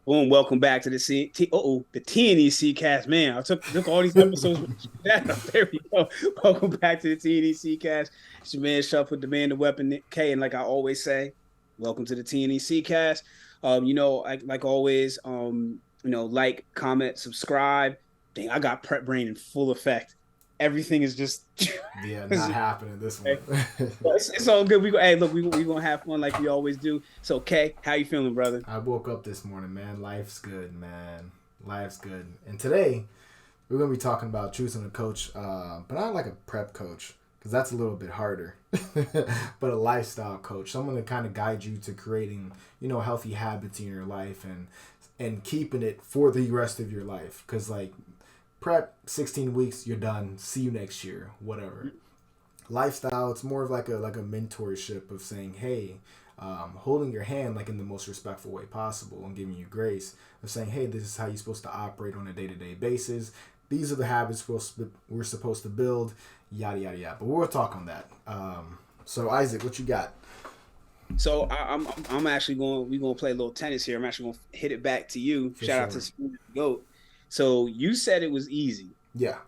Boom, welcome back to the the TNEC cast. Man, I took all these episodes. There we go. Welcome back to the TNEC cast. It's your man Shuff with the man, the weapon K, and like I always say, welcome to the TNEC cast. Like always, like, comment, subscribe. Dang, I got prep brain in full effect. Everything is just Yeah, not happening this one. it's all good. We gonna have fun like we always do. So, K, how you feeling, brother? I woke up this morning, man. Life's good, man. Life's good. And today, we're going to be talking about choosing a coach, but not like a prep coach, because that's a little bit harder, but a lifestyle coach. Someone to kind of guide you to creating, healthy habits in your life and keeping it for the rest of your life. Because, like, prep, 16 weeks, you're done. See you next year, whatever. Lifestyle, it's more of like a mentorship of saying, hey, holding your hand like in the most respectful way possible and giving you grace of saying, hey, this is how you're supposed to operate on a day-to-day basis. These are the habits we're supposed to build, yada yada yada. But we'll talk on that. So Isaac, what you got? So I'm actually we're gonna play a little tennis here. I'm actually gonna hit it back to you. For Shout out sure. to Goat. So you said it was easy. Yeah.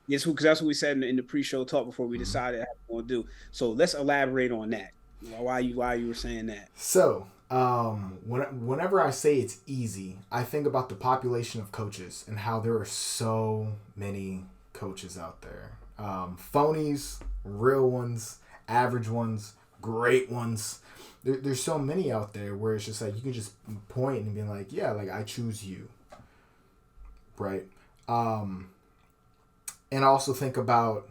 Yes, because that's what we said in the pre-show talk before we decided how we're gonna do. So let's elaborate on that. Why you were saying that? So, whenever I say it's easy, I think about the population of coaches and how there are so many coaches out there. Phonies, real ones, average ones, great ones. There's so many out there where it's just like you can just point and be like, yeah, like I choose you, right? And I also think about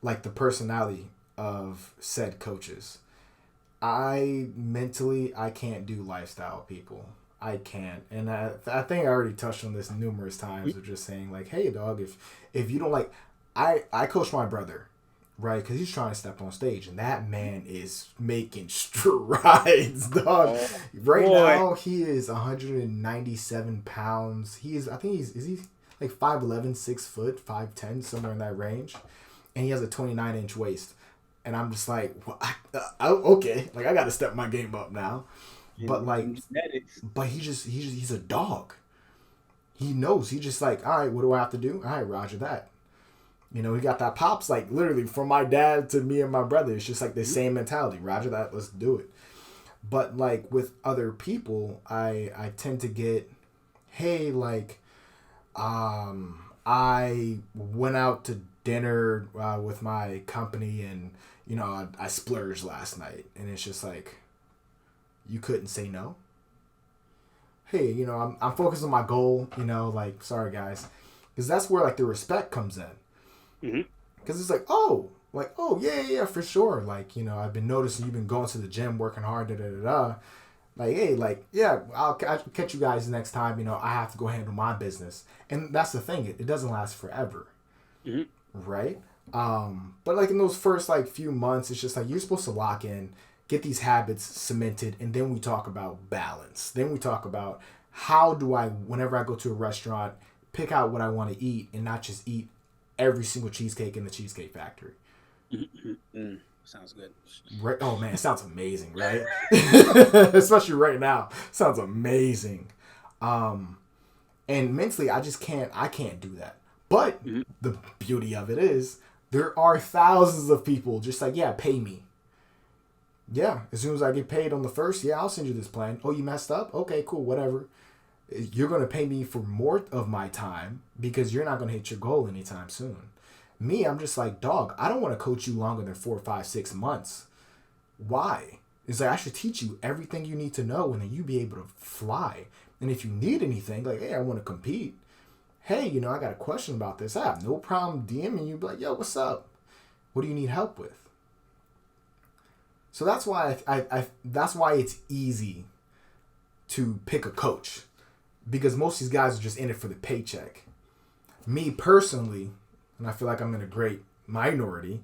like the personality of said coaches. I can't do lifestyle people. I can't, and I think I already touched on this numerous times of just saying like, hey dog, if you don't like, I coach my brother, right? Because he's trying to step on stage, and that man is making strides, dog. Oh Right boy. now he is 197 pounds. I think is he like 5'11", 6 foot, 5'10", somewhere in that range, and he has a 29-inch waist. And I'm just like, well, okay, like I got to step my game up now. But like, Genetics. but he's a dog. He knows. He just like, all right, what do I have to do? All right, Roger that. He got that pops like literally from my dad to me and my brother. It's just like the same mentality. Roger that. Let's do it. But like with other people, I tend to get, hey, like, I went out to dinner with my company and I splurged last night, and it's just like you couldn't say no. Hey, I'm focused on my goal. Like sorry guys, because that's where like the respect comes in. Mm-hmm. Because it's like oh yeah for sure. Like I've been noticing you've been going to the gym, working hard, da da da da. Like hey, like yeah, I'll catch you guys next time. I have to go handle my business, and that's the thing. It doesn't last forever, Mm-hmm. right? But like in those first like few months, it's just like you're supposed to lock in, get these habits cemented, and then we talk about balance. Then we talk about how do I, whenever I go to a restaurant, pick out what I want to eat and not just eat every single cheesecake in the Cheesecake Factory. Mm-hmm. Mm. Sounds good. Right? Oh man, it sounds amazing, right? Especially right now, sounds amazing. Um, and mentally, I can't do that. But Mm-hmm. the beauty of it is there are thousands of people just like, yeah, pay me. Yeah, as soon as I get paid on the first, yeah, I'll send you this plan. Oh, you messed up? Okay, cool, whatever. You're going to pay me for more of my time because you're not going to hit your goal anytime soon. Me, I'm just like, dog, I don't want to coach you longer than 4, 5, 6 months. Why? It's like I should teach you everything you need to know and then you be able to fly. And if you need anything, like, hey, I want to compete. Hey, I got a question about this. I have no problem DMing you, be like, yo, what's up? What do you need help with? So that's why that's why it's easy to pick a coach, because most of these guys are just in it for the paycheck. Me personally, and I feel like I'm in a great minority,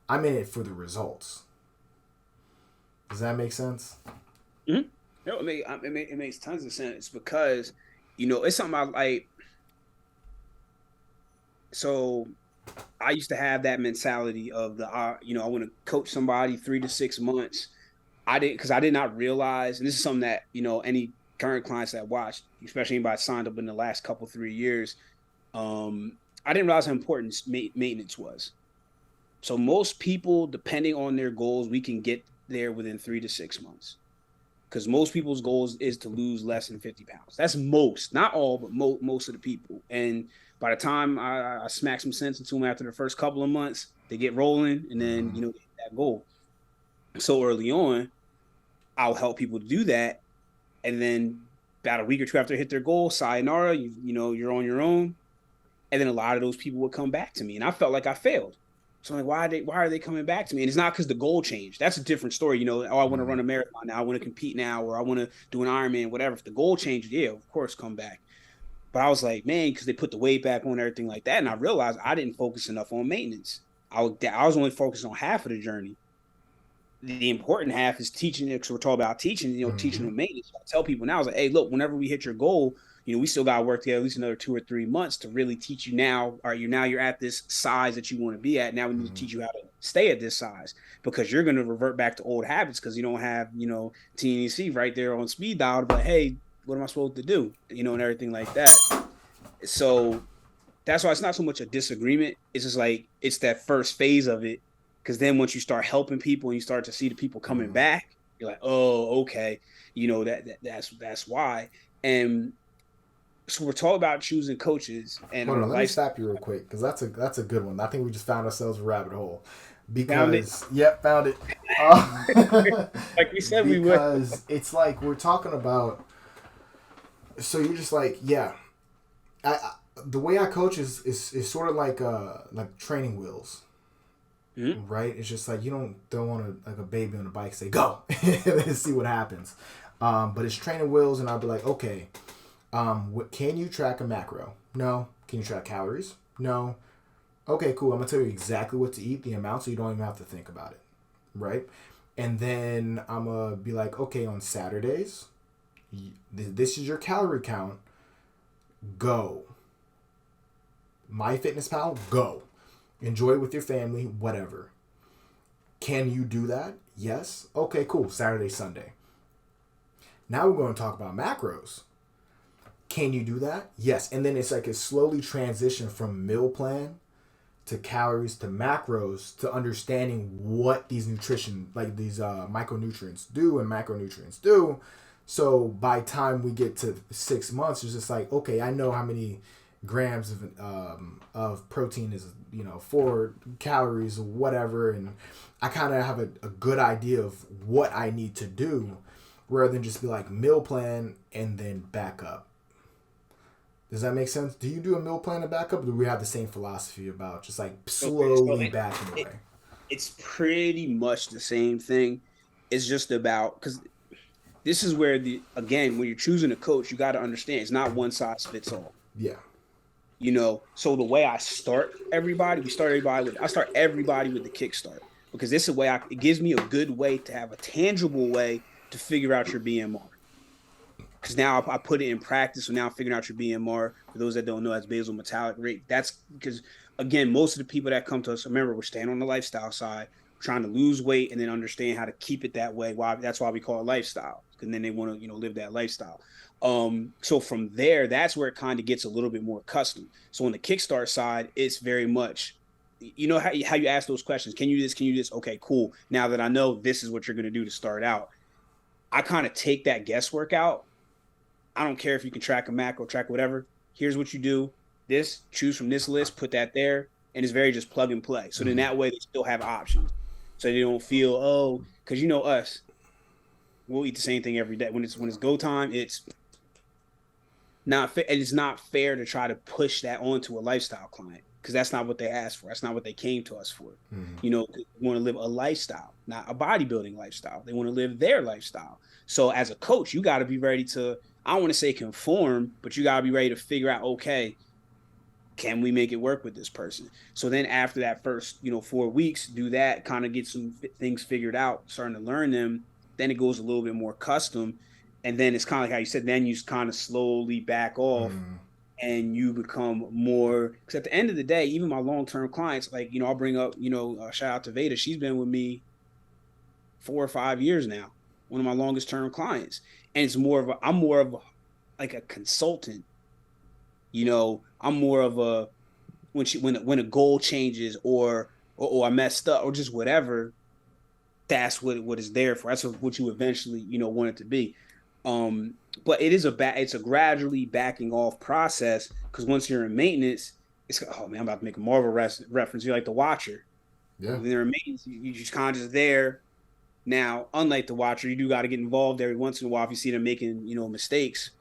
I'm in it for the results. Does that make sense? Mm-hmm. No, it makes tons of sense because it's something I like. So I used to have that mentality of I want to coach somebody 3 to 6 months. I did because I did not realize, and this is something that any current clients that watched, especially anybody signed up in the last couple 3 years, I didn't realize how important maintenance was. So most people, depending on their goals, we can get there within 3 to 6 months. Because most people's goals is to lose less than 50 pounds. That's most, not all, but most of the people. And by the time I smack some sense into them after the first couple of months, they get rolling, and then they hit that goal. So early on, I'll help people do that, and then about a week or two after they hit their goal, sayonara, you're on your own. And then a lot of those people would come back to me, and I felt like I failed. So I'm like, why are they coming back to me? And it's not because the goal changed. That's a different story. Oh, I want to run a marathon now. I want to compete now, or I want to do an Ironman, whatever. If the goal changed, yeah, of course, come back. But I was like, man, because they put the weight back on, everything like that. And I realized I didn't focus enough on maintenance. I was only focused on half of the journey. The important half is teaching, because we're talking about teaching, teaching them maintenance. I tell people now, I was like, hey, look, whenever we hit your goal, we still got to work together at least another 2 or 3 months to really teach you now. All right, you're at this size that you want to be at. Now we need to teach you how to stay at this size, because you're going to revert back to old habits because you don't have, TNEC right there on speed dial to be like, hey, what am I supposed to do? And everything like that. So that's why it's not so much a disagreement. It's just like, it's that first phase of it. Because then once you start helping people and you start to see the people coming back, you're like, oh, okay, that's why. And so we're talking about choosing coaches. And hold on, let me stop you real quick, because that's a good one. I think we just found ourselves a rabbit hole. Because found it. Like we said, we would. Because it's like we're talking about. So you're just like, yeah, the way I coach is sort of like training wheels. Mm-hmm. Right? It's just like you don't want to, like a baby on a bike, say go and then see what happens. But it's training wheels, and I'll be like, okay, can you track a macro? No. Can you track calories? No. Okay, cool. I'm gonna tell you exactly what to eat, the amount, so you don't even have to think about it, right? And then I'm gonna be like, okay, on Saturdays, this is your calorie count. Go. MyFitnessPal, go. Enjoy it with your family, whatever. Can you do that? Yes. Okay, cool. Saturday, Sunday. Now we're going to talk about macros. Can you do that? Yes. And then it's like a slowly transition from meal plan to calories to macros to understanding what these nutrition, like these micronutrients do and macronutrients do. So by time we get to 6 months, it's just like, okay, I know how many grams of protein is 4 calories or whatever, and I kind of have a good idea of what I need to do, rather than just be like meal plan and then back up. Does that make sense? Do you do a meal plan and back up, or do we have the same philosophy about just like slowly backing away? It's pretty much the same thing. It's just about, because this is where when you're choosing a coach, you got to understand it's not one size fits all. Yeah. So the way I start everybody, I start everybody with the kickstart, because this is a way it gives me a good way to have a tangible way to figure out your BMR. Because now I put it in practice. So now I'm figuring out your BMR. For those that don't know, that's basal metabolic rate. That's because, again, most of the people that come to us, remember, we're staying on the lifestyle side, trying to lose weight and then understand how to keep it that way. That's why we call it lifestyle. And then they want to, live that lifestyle. So from there, that's where it kind of gets a little bit more custom. So on the kickstart side, it's very much, how you ask those questions. Can you do this? Can you do this? Okay, cool. Now that I know this is what you're going to do to start out, I kind of take that guesswork out. I don't care if you can track a macro, track whatever. Here's what you do. This, choose from this list, put that there. And it's very just plug and play. So then that way they still have options. So they don't feel, because us, we'll eat the same thing every day. When it's go time, it's not fair. And it's not fair to try to push that onto a lifestyle client, because that's not what they asked for. That's not what they came to us for. They want to live a lifestyle, not a bodybuilding lifestyle. They want to live their lifestyle. So as a coach, you got to be ready to, I don't want to say conform, but you got to be ready to figure out, okay, can we make it work with this person? So then after that first, 4 weeks, do that, kind of get some things figured out, starting to learn them. Then it goes a little bit more custom. And then it's kind of like how you said, then you kind of slowly back off and you become more, because at the end of the day, even my long-term clients, like, I'll bring up, shout out to Veda. She's been with me 4 or 5 years now. one of my longest term clients, and it's more of I'm more of like a consultant. I'm more of a when a goal changes or I messed up or just whatever. That's what it's there for. That's what you eventually want it to be. But it's a gradually backing off process, because once you're in maintenance, it's, oh man, I'm about to make a Marvel reference. You're like the Watcher. Yeah. When they're in maintenance, you just kind of just there. Now, unlike the Watcher, you do got to get involved every once in a while if you see them making mistakes.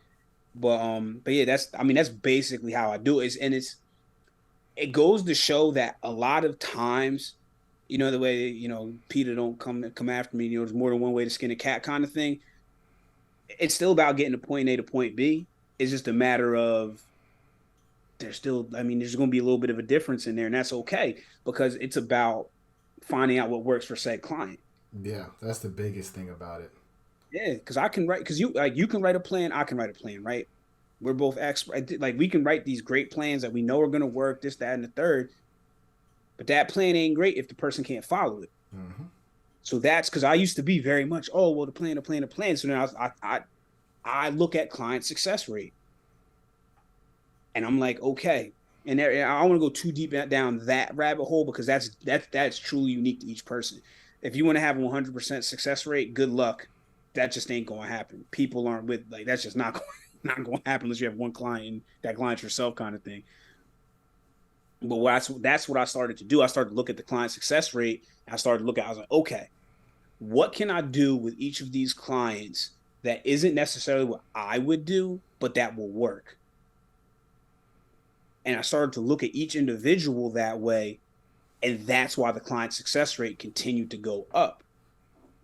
But yeah, that's basically how I do it. And it goes to show that a lot of times, the way Peter don't come after me. There's more than one way to skin a cat kind of thing. It's still about getting to point A to point B. It's just a matter of there's going to be a little bit of a difference in there, and that's okay, because it's about finding out what works for said client. Yeah, that's the biggest thing about it. Yeah, because you can write a plan, I can write a plan, right? We're both experts. Like, we can write these great plans that we know are going to work, this, that, and the third. But that plan ain't great if the person can't follow it. Mm-hmm. So that's because I used to be very much, oh, well, the plan. So now I look at client success rate, and I'm like, okay. And I don't want to go too deep down that rabbit hole, because that's truly unique to each person. If you want to have a 100% success rate, good luck. That just ain't going to happen. People aren't that's just not going to happen unless you have one client, and that client's yourself, kind of thing. But that's what I started to do. I started to look at the client success rate. I was like, okay, what can I do with each of these clients that isn't necessarily what I would do, but that will work? And I started to look at each individual that way. And that's why the client success rate continued to go up,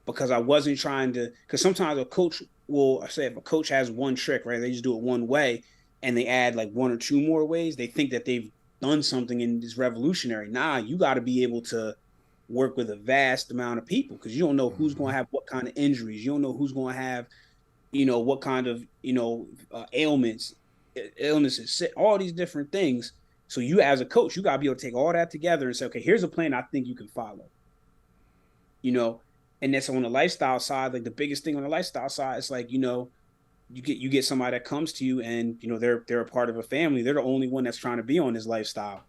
because I wasn't trying to, because sometimes a coach will say, if a coach has one trick, right, they just do it one way and they add like one or two more ways, they think that they've done something and is revolutionary. Nah, you got to be able to work with a vast amount of people, because you don't know who's going to have what kind of injuries. You don't know who's going to have, what kind of, illnesses, all these different things. So you, as a coach, you got to be able to take all that together and say, okay, here's a plan I think you can follow. And that's on the lifestyle side. Like, the biggest thing on the lifestyle side is like, you get somebody that comes to you and, they're a part of a family. They're the only one that's trying to be on this lifestyle.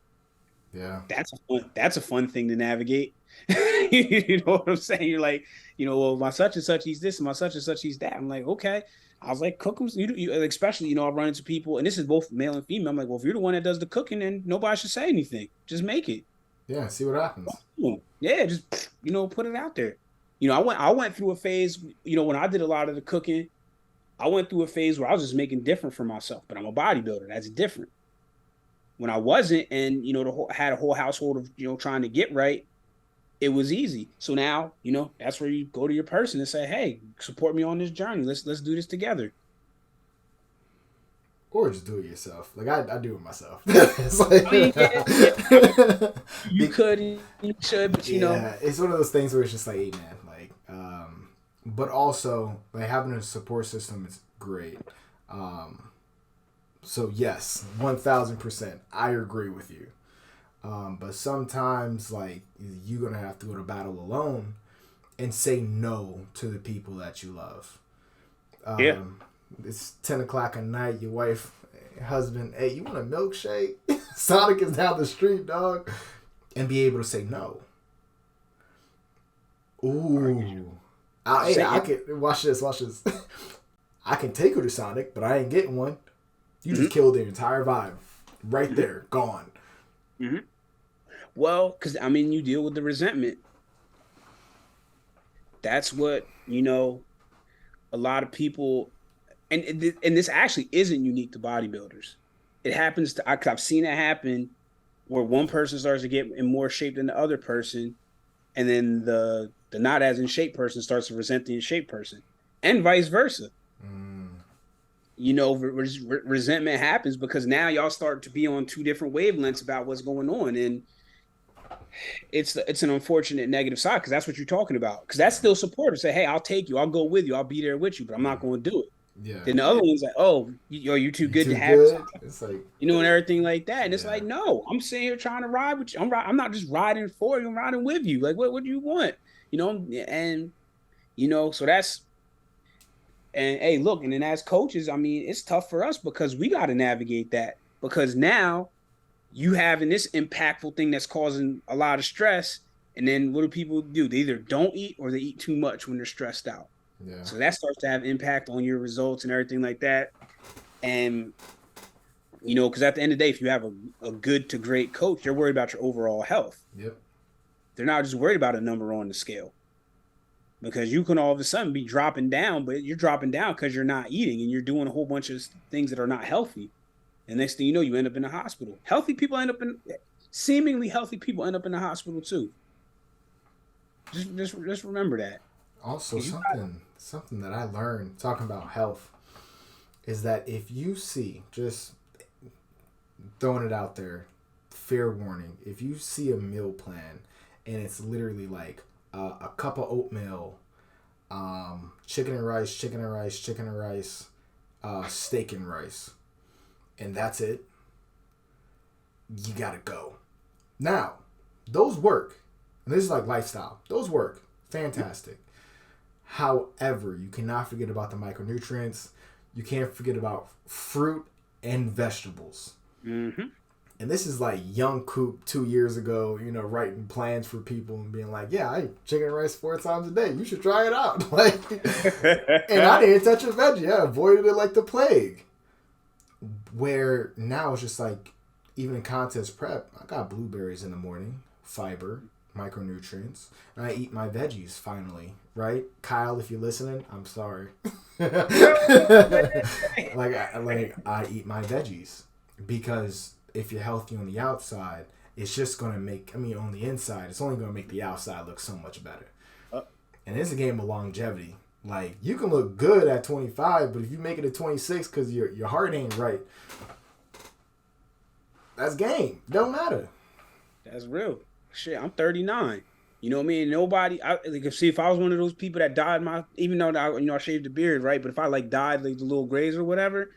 Yeah. That's a fun thing to navigate. You know what I'm saying? You're like, well, my such and such, he's this, and my such and such, he's that. I'm like, okay. I was like, cook them. Especially, I run into people, and this is both male and female. I'm like, well, if you're the one that does the cooking, then nobody should say anything. Just make it. Yeah, see what happens. Yeah, just put it out there. I went through a phase. When I did a lot of the cooking, I went through a phase where I was just making different for myself. But I'm a bodybuilder. That's different. When I wasn't, and had a whole household of trying to get right, it was easy. So now, that's where you go to your person and say, hey, support me on this journey. Let's do this together. Or just do it yourself. Like, I do it myself. It's like, you could, you should, but it's one of those things where it's just like, hey man, like, but also like having a support system is great. So yes, 1000%, I agree with you. But sometimes, like, you're going to have to go to battle alone and say no to the people that you love. It's 10 o'clock at night, your wife, husband, hey, you want a milkshake? Sonic is down the street, dog. And be able to say no. Ooh. I can, watch this. I can take her to Sonic, but I ain't getting one. You just killed their entire vibe. Right there, gone. Mm-hmm. Well, because, you deal with the resentment. That's what, a lot of people, and this actually isn't unique to bodybuilders. It happens to, I've seen it happen where one person starts to get in more shape than the other person, and then the not as in shape person starts to resent the in shape person, and vice versa. Resentment happens because now y'all start to be on two different wavelengths about what's going on, and it's an unfortunate negative side, because that's what you're talking about. Because that's still supportive. Say, hey, I'll take you, I'll go with you, I'll be there with you, but I'm not going to do it. Yeah. Then the other one's like, oh, you're too good to have. It's like, and everything like that. And it's like, no, I'm sitting here trying to ride with you. I'm not just riding for you. I'm riding with you. Like, what do you want? And so And hey, look, and then as coaches, I mean, it's tough for us because we got to navigate that because now you having this impactful thing that's causing a lot of stress. And then what do people do? They either don't eat or they eat too much when they're stressed out. Yeah. So that starts to have impact on your results and everything like that. And, because at the end of the day, if you have a good to great coach, they're worried about your overall health. Yep. They're not just worried about a number on the scale. Because you can all of a sudden be dropping down, but you're dropping down because you're not eating and you're doing a whole bunch of things that are not healthy. And next thing you know, you end up in the hospital. Seemingly healthy people end up in the hospital too. Just remember that. Also, something that I learned talking about health is that if you see, just throwing it out there, fair warning, if you see a meal plan and it's literally like a cup of oatmeal, chicken and rice, chicken and rice, chicken and rice, steak and rice, and that's it, you gotta go. Now, those work. And this is like lifestyle. Those work. Fantastic. However, you cannot forget about the micronutrients. You can't forget about fruit and vegetables. Mm-hmm. And this is like young Coop 2 years ago, writing plans for people and being like, yeah, I eat chicken and rice 4 times a day. You should try it out. And I didn't touch a veggie. I avoided it like the plague. Where now it's just like, even in contest prep, I got blueberries in the morning, fiber, micronutrients, and I eat my veggies finally, right? Kyle, if you're listening, I'm sorry. I eat my veggies because if you're healthy on the outside, it's just going to on the inside, it's only going to make the outside look so much better. And it's a game of longevity. Like, you can look good at 25, but if you make it at 26 because your heart ain't right, that's game. Don't matter. That's real. Shit, I'm 39. You know what I mean? If I was one of those people that dyed even though I shaved the beard, right? But if I dyed like the little grays or whatever,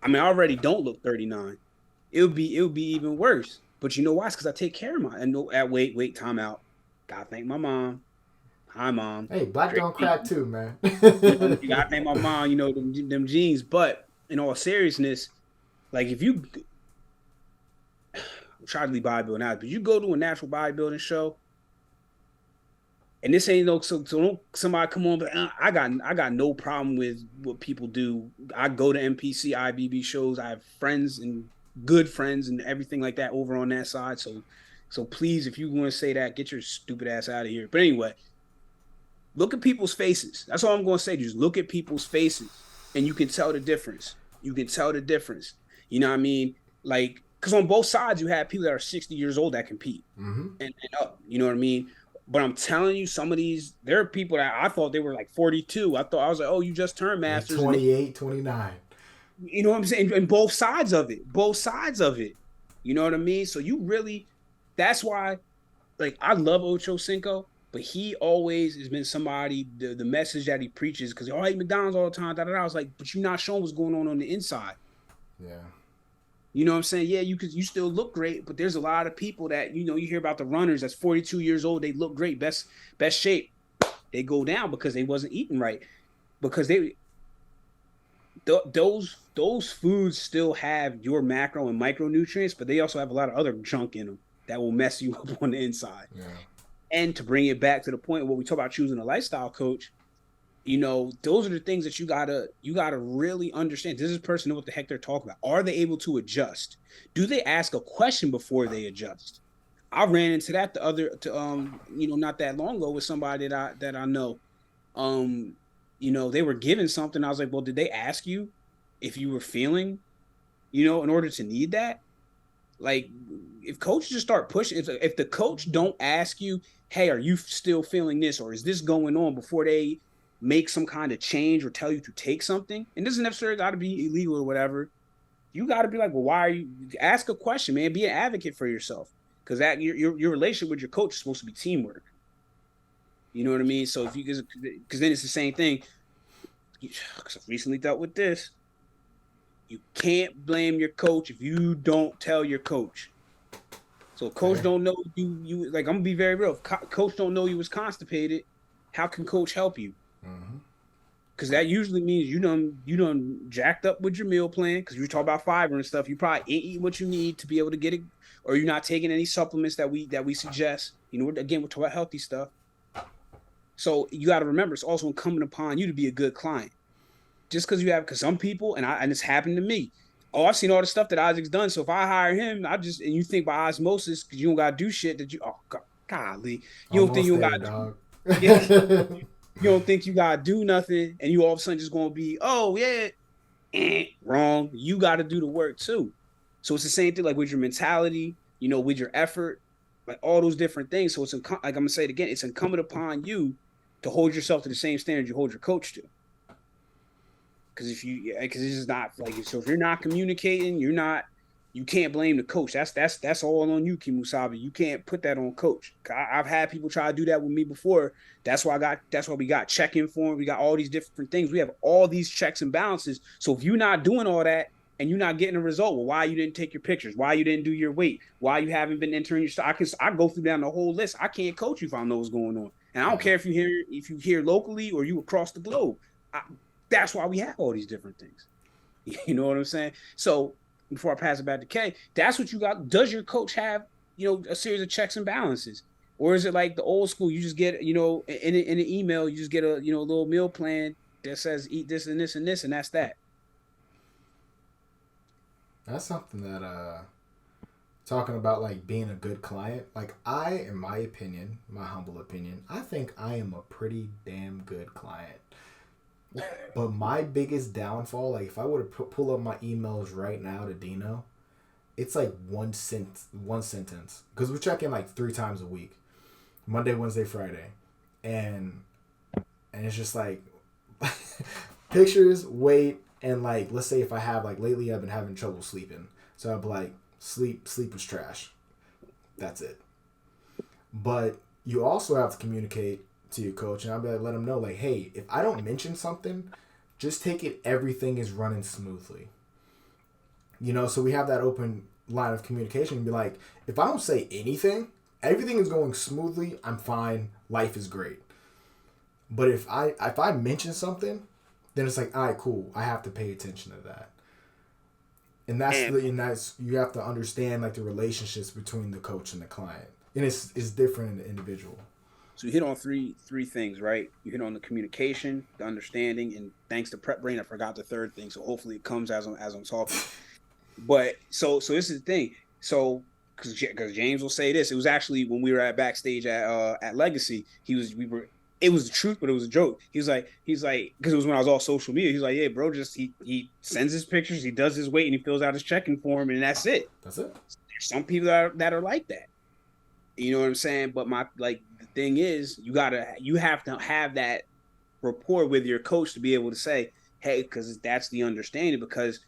I mean, I already don't look 39. It would be even worse. But you know why? It's because I take care of wait, time out. Gotta thank my mom. Hi, Mom. Hey, black don't crack too, man. You gotta thank my mom, them genes. But in all seriousness, like if you I'm trying to leave bodybuilding out, but you go to a natural bodybuilding show, and this ain't so don't somebody come on, but I got no problem with what people do. I go to NPC, IBB shows. I have friends and good friends and everything like that over on that side. So please, if you want to say that, get your stupid ass out of here. But anyway, look at people's faces. That's all I'm going to say. Just look at people's faces, and you can tell the difference. You can tell the difference. You know what I mean? Like, because on both sides, you have people that are 60 years old that compete and up. You know what I mean? But I'm telling you, there are people that I thought they were like 42. I was like, oh, you just turned masters. 28, 29. You know what I'm saying? And both sides of it. You know what I mean? So that's why, like, I love Ocho Cinco, but he always has been somebody, the message that he preaches, because I eat McDonald's all the time, I was like, but you're not showing what's going on the inside. Yeah. You know what I'm saying? Yeah, you still look great, but there's a lot of people that, you hear about the runners that's 42 years old, they look great, best shape. They go down because they wasn't eating right. Because those foods still have your macro and micronutrients, but they also have a lot of other junk in them that will mess you up on the inside. Yeah. And to bring it back to the point where we talk about choosing a lifestyle coach, those are the things that you gotta really understand. Does this person know what the heck they're talking about? Are they able to adjust? Do they ask a question before they adjust? I ran into that not that long ago with somebody that I know. They were given something. I was like, well, did they ask you if you were feeling, in order to need that? Like, if coaches just start pushing, if the coach don't ask you, hey, are you still feeling this, or is this going on, before they make some kind of change or tell you to take something, and this doesn't necessarily got to be illegal or whatever, you got to be like, well, why are you? Ask a question, man. Be an advocate for yourself, because that your relationship with your coach is supposed to be teamwork. You know what I mean? So because then it's the same thing. Because I've recently dealt with this. You can't blame your coach if you don't tell your coach. So if coach don't know you like, I'm gonna be very real. If coach don't know you was constipated, how can coach help you? Mm-hmm. because that usually means you done jacked up with your meal plan because you talk about fiber and stuff. You probably ain't eating what you need to be able to get it, or you're not taking any supplements that we suggest. Again, we're talking about healthy stuff. So you got to remember, it's also incumbent upon you to be a good client. Just because because some people, and it's happened to me. Oh, I've seen all the stuff that Isaac's done. So if I hire him, and you think by osmosis, because you don't gotta do shit that golly, you don't think Almost you don't there, gotta dog. yeah, you don't think you gotta do nothing, and you all of a sudden just gonna be, oh yeah, wrong. You gotta do the work too. So it's the same thing like with your mentality, with your effort, like all those different things. So like I'm gonna say it again, it's incumbent upon you to hold yourself to the same standard you hold your coach to. Because because it's just not like, so if you're not communicating, you can't blame the coach. That's all on you, Kimusabi. You can't put that on coach. I've had people try to do that with me before. That's why we got check-in form. We got all these different things. We have all these checks and balances. So if you're not doing all that and you're not getting a result, well, why you didn't take your pictures? Why you didn't do your weight? Why you haven't been entering your stuff? I go through down the whole list. I can't coach you if I know what's going on. And I don't care if you hear locally or you across the globe. That's why we have all these different things. You know what I'm saying? So before I pass it back to Kay, that's what you got. Does your coach have, a series of checks and balances? Or is it like the old school? You just get, in an email, you just get a, little meal plan that says eat this and this and this, and that's that. That's something that, talking about like being a good client, like in my opinion, my humble opinion, I think I am a pretty damn good client. But my biggest downfall, like if I were to pull up my emails right now to Dino, it's like one sentence. Because we check in like 3 times a week. Monday, Wednesday, Friday. And it's just like pictures, weight, and like, let's say if I have like lately I've been having trouble sleeping. So I'd be like, sleep is trash. That's it. But you also have to communicate to your coach, and I'll be like, let them know, like, hey, if I don't mention something, just take it everything is running smoothly. So we have that open line of communication and be like, if I don't say anything, everything is going smoothly, I'm fine, life is great. But if I mention something, then it's like, all right, cool, I have to pay attention to that. And that's you have to understand like the relationships between the coach and the client. And it's different in the individual. So you hit on three things, right? You hit on the communication, the understanding, and thanks to Prep Brain, I forgot the third thing. So hopefully it comes as I'm talking. But so this is the thing. So because James will say this, it was actually when we were at backstage at Legacy. It was the truth, but it was a joke. He's like, because it was when I was all social media. He's like, yeah, bro, just he sends his pictures, he does his weight, and he fills out his checking form, and that's it. That's it. There's some people that are like that. You know what I'm saying? But the thing is, you have to have that rapport with your coach to be able to say, hey, because that's the understanding, because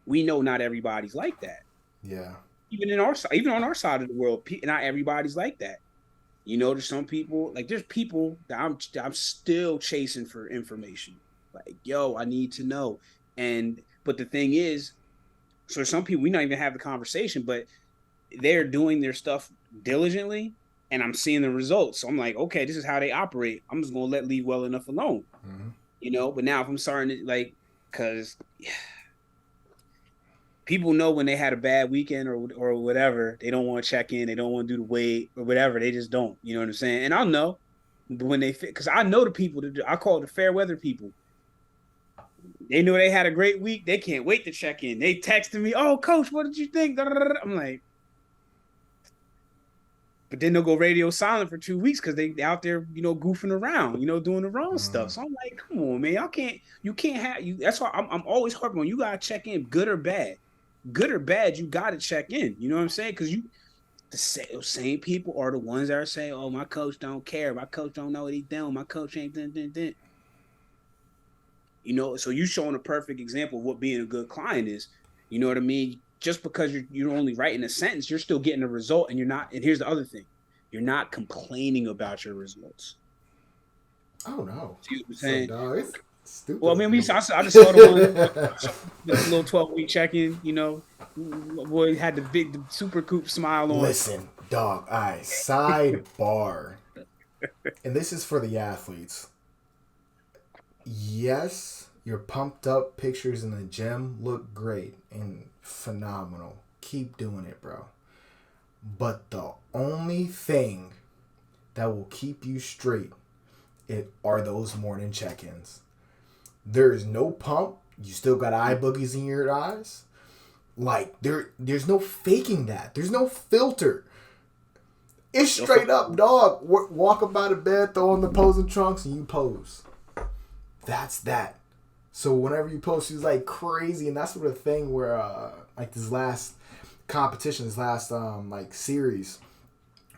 we know not everybody's like that. Yeah. Even on our side of the world, not everybody's like that. There's some people, like there's people that I'm still chasing for information. Like, yo, I need to know. But the thing is, so some people, we not even have the conversation, but they're doing their stuff diligently, and I'm seeing the results. So I'm like, okay, this is how they operate. I'm just gonna leave well enough alone. Mm-hmm. But now if I'm starting to because people know when they had a bad weekend or whatever, they don't want to check in, they don't want to do the weight or whatever, they just don't. You know what I'm saying? And I'll know when they fit, because I know the people I call it the fair weather people. They know they had a great week. They can't wait to check in. They texted me, "Oh, coach, what did you think?" I'm like, but then they'll go radio silent for 2 weeks because they out there, goofing around, doing the wrong stuff. So I'm like, come on, man, you can't have you. That's why I'm always harping on, you gotta check in, good or bad. Good or bad, you gotta check in. You know what I'm saying? Because the same people are the ones that are saying, "Oh, my coach don't care. My coach don't know what he's doing. My coach ain't did." So you showing a perfect example of what being a good client is. You know what I mean? Just because you're only writing a sentence, you're still getting a result, and you're not. And here's the other thing: you're not complaining about your results. Oh no! See what I'm saying? So, it's stupid. Well, I mean, I just saw the little 12-week check-in. Boy had the super coupe smile on. Listen, dog. Sidebar, and this is for the athletes. Yes, your pumped up pictures in the gym look great and phenomenal. Keep doing it, bro. But the only thing that will keep you straight are those morning check-ins. There is no pump. You still got eye boogies in your eyes. Like there's no faking that. There's no filter. It's straight up, dog. Walk up out of bed, throw on the posing trunks, and you pose. That's that. So whenever you post, she's like crazy, and that's sort of thing where like this last competition, this last like series,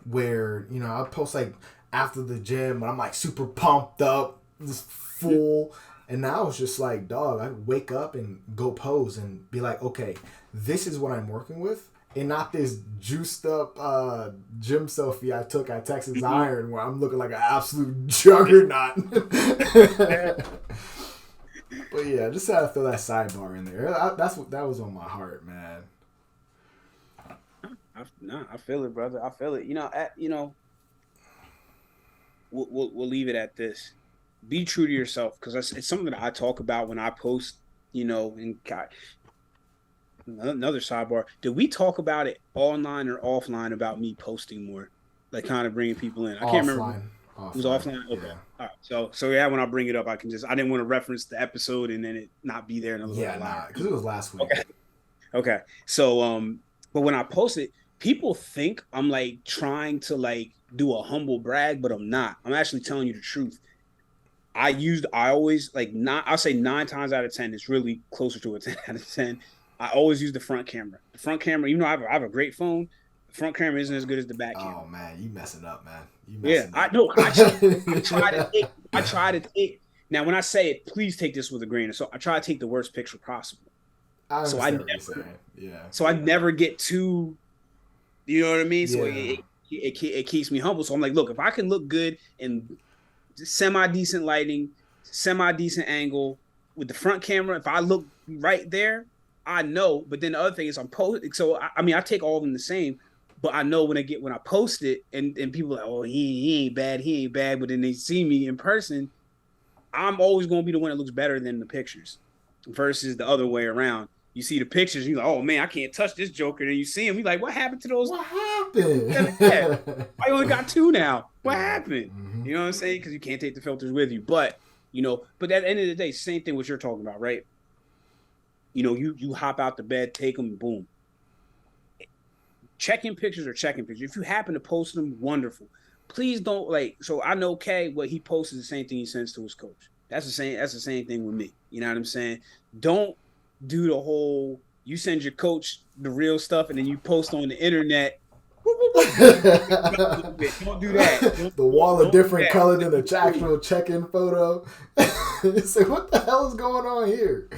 where I post like after the gym, and I'm like super pumped up, just full. And now it's just like, dog, I wake up and go pose and be like, okay, this is what I'm working with. And not this juiced up gym selfie I took at Texas Iron where I'm looking like an absolute juggernaut. But yeah, just had to throw that sidebar in there. That was on my heart, man. I feel it, brother. I feel it. We'll leave it at this. Be true to yourself, because it's something that I talk about when I post. And God, another sidebar. Did we talk about it online or offline about me posting more, like kind of bringing people in? I can't remember. It was offline. Okay. Yeah. All right. So yeah, when I bring it up, I didn't want to reference the episode and then it not be there. And because it was last week. Okay. So but when I post it, people think I'm like trying to like do a humble brag, but I'm not. I'm actually telling you the truth. I always like I'll say 9 times out of 10, it's really closer to a 10 out of 10. I always use the front camera. The front camera, even though I have a great phone, the front camera isn't as good as the back camera. Oh man, you messing up, man. I know. I try to take. Now, when I say it, please take this with a grain of salt. I try to take the worst picture possible. So I never get too, you know what I mean? So it keeps me humble. So I'm like, look, if I can look good in semi-decent lighting, semi-decent angle with the front camera, if I look right there, I know. But then the other thing is I'm posting. So I take all of them the same, but I know when I post it and people are like, oh, he ain't bad. But then they see me in person, I'm always going to be the one that looks better than the pictures versus the other way around. You see the pictures, you're like, oh man, I can't touch this Joker. And you see him, you're like, what happened to those? What happened? I only got 2 now. What happened? Mm-hmm. You know what I'm saying? Because you can't take the filters with you. But at the end of the day, same thing what you're talking about, right? You hop out the bed, take them, boom. Check-in pictures are check-in pictures. If you happen to post them, wonderful. Please don't so I know Kay, what he posts is the same thing he sends to his coach. That's the same thing with me. You know what I'm saying? Don't do the whole, you send your coach the real stuff and then you post on the internet. Don't do that. The wall of different color than the actual check-in photo. So what the hell is going on here?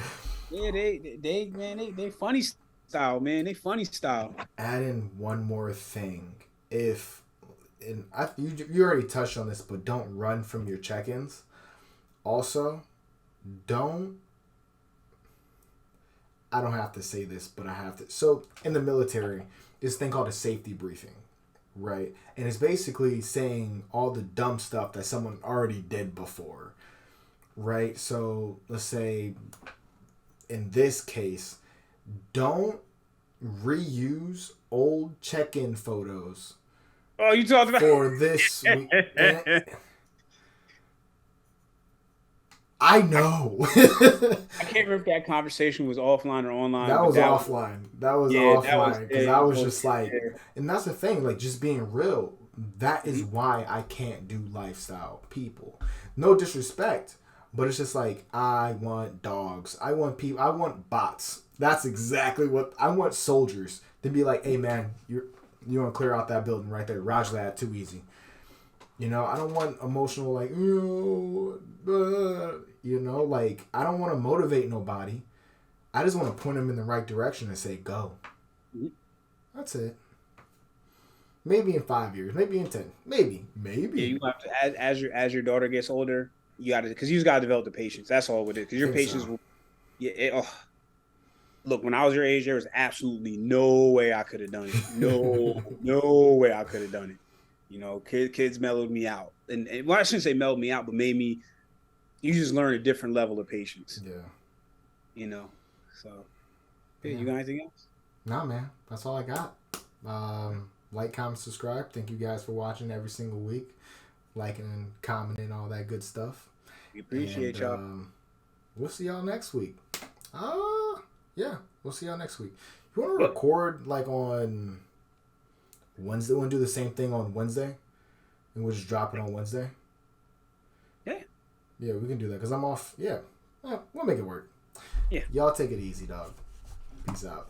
Yeah, they funny style, man. They funny style. Add in one more thing. You already touched on this, but don't run from your check-ins. Also, I don't have to say this, but I have to. So in the military, this thing called a safety briefing, right? And it's basically saying all the dumb stuff that someone already did before, right? So let's say in this case, don't reuse old check-in photos. Oh, you talking about for this week? I know. I can't remember if that conversation was offline or online. That was offline. That was offline because I was just like, and that's the thing, like just being real. That is why I can't do lifestyle people. No disrespect, but it's just like I want dogs. I want people. I want bots. That's exactly what I want. Soldiers to be like, hey man, you want to clear out that building right there. Roger that. Too easy. I don't want emotional like, like I don't want to motivate nobody. I just want to point them in the right direction and say, go. That's it. Maybe in 5 years, maybe in 10, maybe. Yeah, you have to as your daughter gets older, you got to, because you just got to develop the patience. That's all with it. Because your patience will, look, when I was your age, there was absolutely no way I could have done it. No way I could have done it. Kids mellowed me out, and well, I shouldn't say mellowed me out, but made me You just learn a different level of patience. Yeah. You know. So, yeah, Yeah. you got anything else? Nah, man. That's all I got. Like, comment, subscribe. Thank you guys for watching every single week. Liking and commenting, all that good stuff. We appreciate And y'all. we'll see y'all next week. Yeah, we'll see y'all next week. You want to record like on Wednesday? Want to do the same thing on Wednesday, and we'll just drop it on Wednesday. Yeah, we can do that because I'm off. Yeah, we'll make it work. Yeah, y'all take it easy, dog. Peace out.